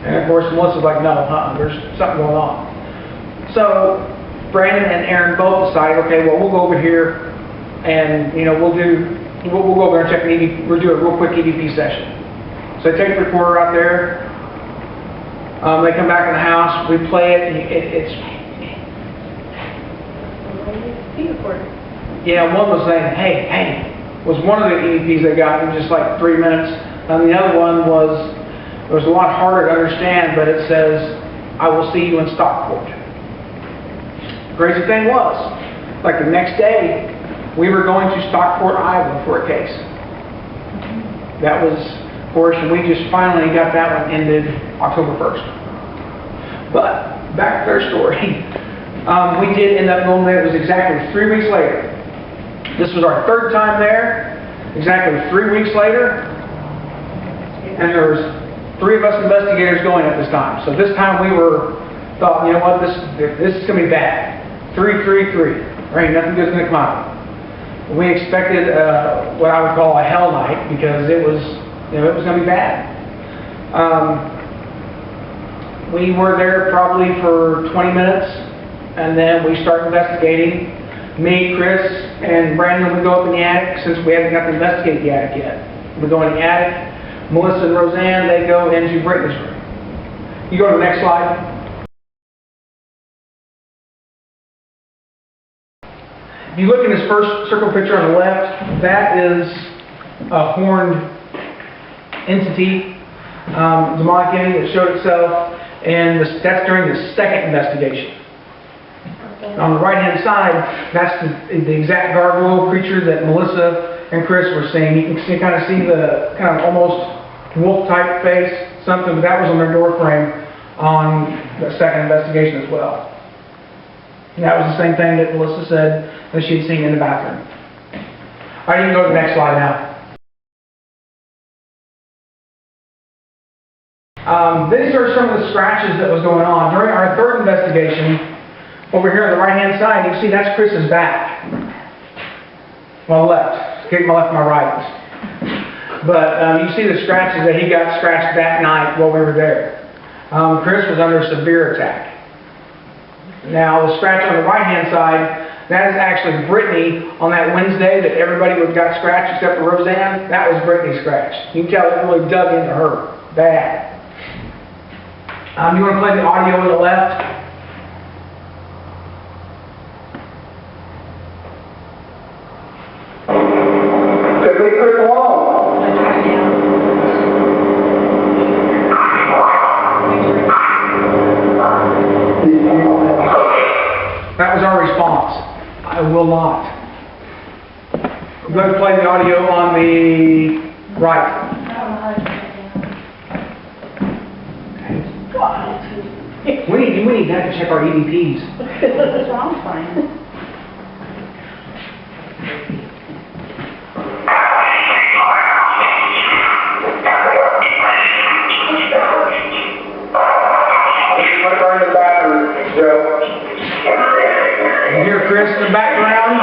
And of course, Melissa's like, no, there's something going on. So Brandon and Aaron both decide, okay, well, we'll go over here and, you know, we'll go over there and check an EVP, we'll do a real quick EVP session. So they take the recorder out there, they come back in the house, we play it, and it's... Yeah, one was saying, hey, was one of the EVPs they got in just like 3 minutes, and the other one was, it was a lot harder to understand, but it says, I will see you in Stockport. The crazy thing was, like the next day, we were going to Stockport, Iowa for a case. That was, of course, and we just finally got that one ended October 1st. But, back to their story, we did end up going there. It was exactly 3 weeks later. This was our third time there, exactly 3 weeks later, and there was 3 of us investigators going at this time. So this time we thought, you know what, this is going to be bad. 3, 3, 3. There ain't nothing good's going to come out. We expected what I would call a hell night because it was going to be bad. We were there probably for 20 minutes, and then we started investigating. Me, Chris, and Brandon would go up in the attic since we haven't got to investigate the attic yet. We go in the attic. Melissa and Roseann, they go into Brittany's room. You go to the next slide. If you look in this first circle picture on the left, that is a horned entity, demonic entity that showed itself, and that's during the second investigation. On the right-hand side, that's the exact gargoyle creature that Melissa and Chris were seeing. You can kind of see the kind of almost wolf-type face, something, but that was on their door frame on the second investigation as well. And that was the same thing that Melissa said that she'd seen in the bathroom. All right, you can go to the next slide now. These are some of the scratches that was going on. During our third investigation, over here on the right-hand side, you can see that's Chris's back. My left. Okay, my left and my right. But you see the scratches that he got scratched that night while we were there. Chris was under a severe attack. Now, the scratch on the right-hand side, that is actually Brittany on that Wednesday that everybody got scratched except for Roseann. That was Brittany's scratch. You can tell it really dug into her. Bad. You want to play the audio on the left? That was our response. I will not. I'm going to play the audio on the right. We need that to check our EVPs. That's what I'm fine. You hear Chris in the background?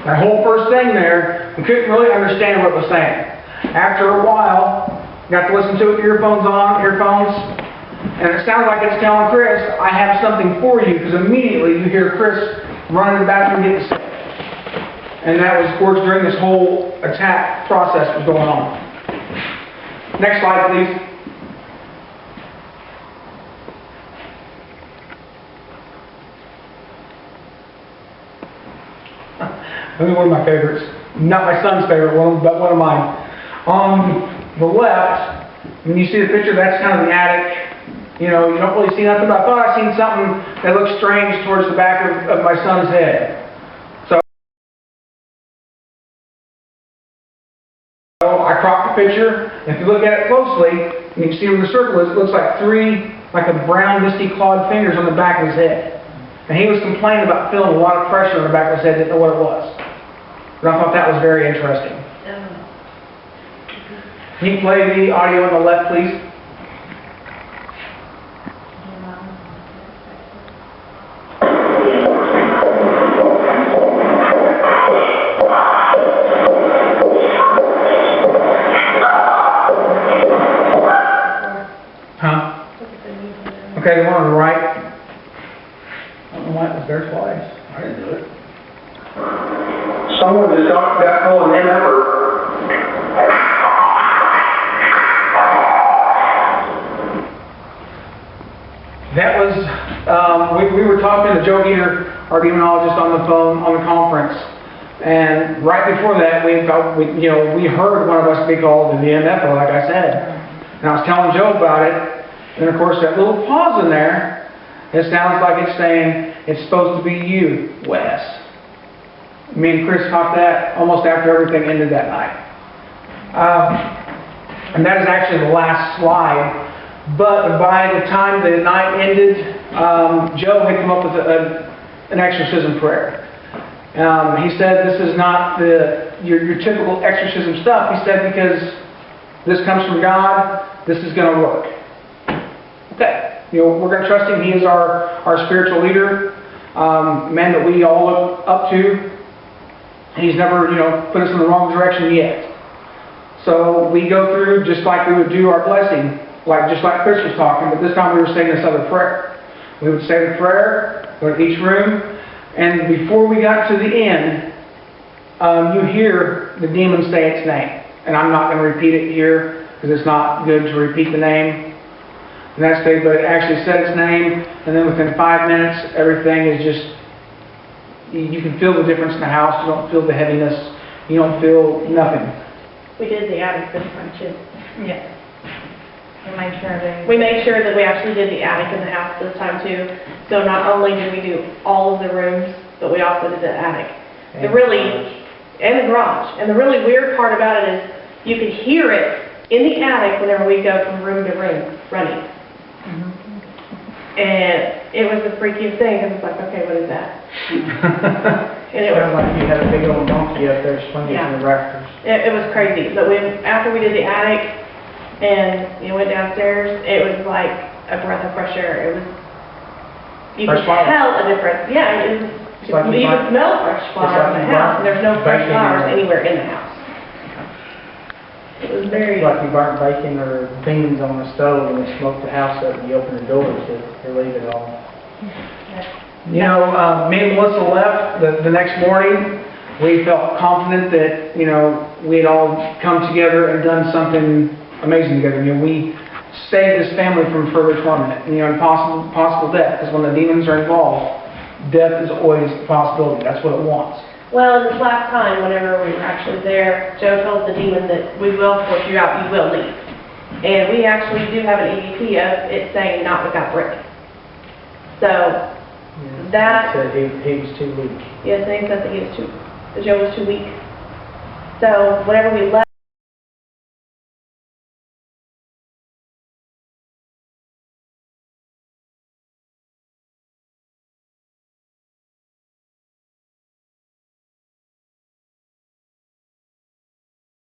That whole first thing there, we couldn't really understand what it was saying. After a while, got to listen to it with earphones, and it sounded like it's telling Chris, I have something for you, because immediately you hear Chris running to the bathroom getting sick. And that was, of course, during this whole attack process was going on. Next slide, please. Maybe one of my favorites. Not my son's favorite one, but one of mine. On the left, when you see the picture, that's kind of the attic. You know, you don't really see nothing, but I thought I seen something that looked strange towards the back of my son's head. So I cropped the picture, and if you look at it closely, you can see where the circle is, it looks like 3, like a brown, misty clawed fingers on the back of his head. And he was complaining about feeling a lot of pressure on the back of his head, didn't know what it was. And I thought that was very interesting. Can you play the audio on the left, please? Okay, the one on the right. I don't know why it was there twice. I didn't do it. Someone just got calling their number. That was, we were talking to Joe Eater, our demonologist, on the phone on the conference. And right before that, we heard one of us be called the EMF, like I said. And I was telling Joe about it. And of course, that little pause in there, it sounds like it's saying, it's supposed to be you, Wes. Me and Chris caught that almost after everything ended that night. And that is actually the last slide. But by the time the night ended, Joe had come up with an exorcism prayer. He said, this is not your typical exorcism stuff. He said, because this comes from God, this is going to work. Okay. We're going to trust him. He is our spiritual leader, man that we all look up to. He's never, put us in the wrong direction yet. So we go through just like we would do our blessing, just like Chris was talking, but this time we were saying this other prayer. We would say the prayer, go to each room, and before we got to the end, you hear the demon say its name. And I'm not going to repeat it here, because it's not good to repeat the name. And that's it, but it actually said its name, and then within 5 minutes, everything is just, you can feel the difference in the house. You don't feel the heaviness. You don't feel nothing. We did the attic this time too. Yeah. We made sure that we actually did the attic in the house this time too. So not only did we do all of the rooms, but we also did the attic. And the really weird part about it is you could hear it in the attic whenever we go from room to room running. And it was the freakiest thing, because it's like, okay, what is that? And it was like you had a big old donkey up there swinging from the rafters. It was crazy. But after we did the attic and went downstairs, it was like a breath of fresh air. It was, you could tell a difference. Yeah, it was, you could smell fresh flowers in the house, and there's no fresh flowers anywhere in the house. It was very... It's like you burnt bacon or beans on the stove and it smoked the house up and you open the doors to relieve it all. Me and Melissa left the next morning. We felt confident that, we had all come together and done something amazing together. We saved this family from further torment, and possible death, because when the demons are involved, death is always a possibility. That's what it wants. Well, this last time, whenever we were actually there, Joe told the demon that we will force you out, you will leave. And we actually do have an EVP of it saying not without Brittany. So, that... He was too weak. Yes, they said that Joe was too weak. So, whenever we left,